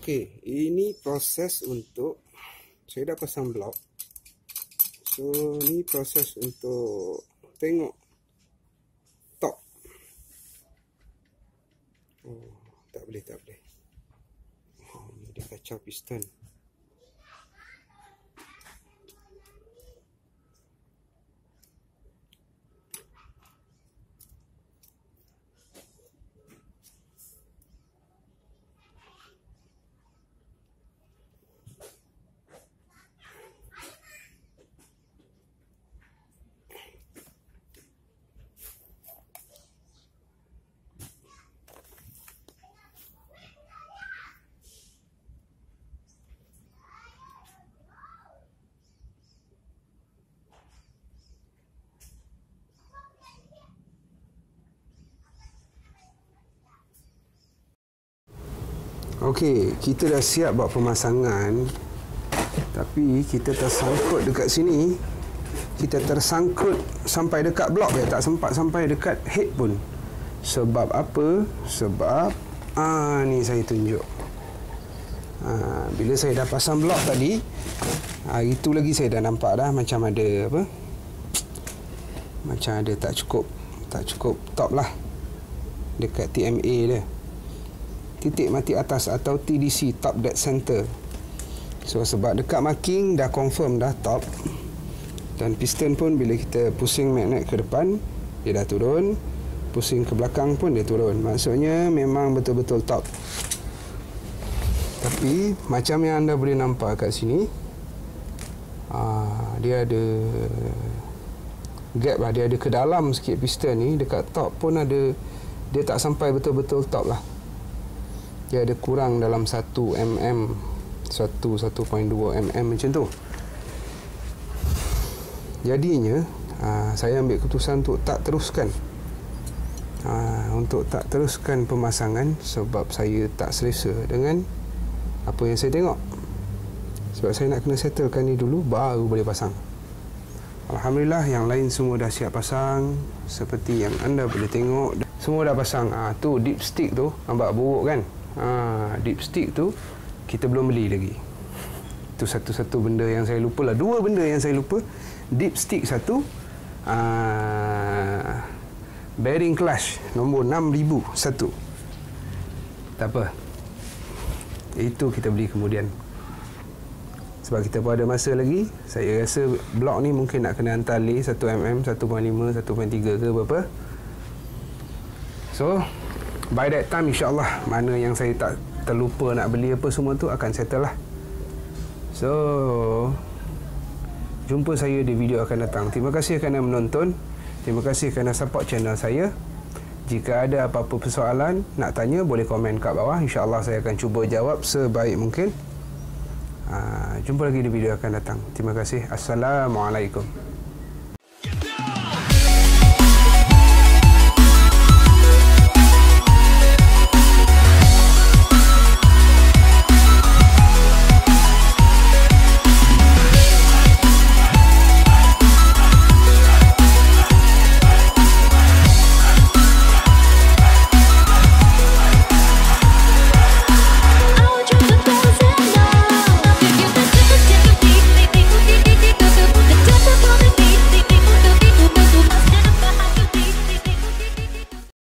Okey, ini proses untuk saya dah pasang blok. So, ni proses untuk tengok top. Oh, tak boleh. Oh, dia kacau piston. Okey, kita dah siap buat pemasangan. Tapi kita tersangkut dekat sini. Kita tersangkut sampai dekat blok ya, tak sempat sampai dekat head pun. Sebab apa? Sebab ni saya tunjuk. Bila saya dah pasang blok tadi, itu lagi saya dah nampak dah macam ada apa? Macam ada tak cukup top lah dekat TMA dia. Titik mati atas atau TDC, top dead center. So sebab dekat marking dah confirm dah top, dan piston pun bila kita pusing magnet ke depan dia dah turun, pusing ke belakang pun dia turun. Maksudnya memang betul-betul top. Tapi macam yang anda boleh nampak kat sini, dia ada gap lah, dia ada ke dalam sikit piston ni. Dekat top pun ada, dia tak sampai betul-betul top lah. Dia ada kurang dalam 1 mm, 1.2 mm macam tu. Jadinya saya ambil keputusan untuk tak teruskan pemasangan, sebab saya tak selesa dengan apa yang saya tengok. Sebab saya nak kena settlekan ni dulu, baru boleh pasang. Alhamdulillah yang lain semua dah siap pasang. Seperti yang anda boleh tengok, semua dah pasang. Tu dipstick tu nampak buruk kan. Dipstick tu kita belum beli lagi. Itu satu-satu benda yang saya lupa lah. Dua benda yang saya lupa. Dipstick satu, bearing clutch nombor 6000 satu. Tak apa, itu kita beli kemudian. Sebab kita pun ada masa lagi. Saya rasa blok ni mungkin nak kena hantar lay 1 mm, 1.5, 1.3 ke berapa. So by that time insyaAllah, mana yang saya tak terlupa nak beli apa semua tu akan settle lah. So jumpa saya di video akan datang. Terima kasih kerana menonton. Terima kasih kerana support channel saya. Jika ada apa-apa persoalan nak tanya, boleh komen kat bawah. InsyaAllah saya akan cuba jawab sebaik mungkin. Jumpa lagi di video akan datang. Terima kasih. Assalamualaikum.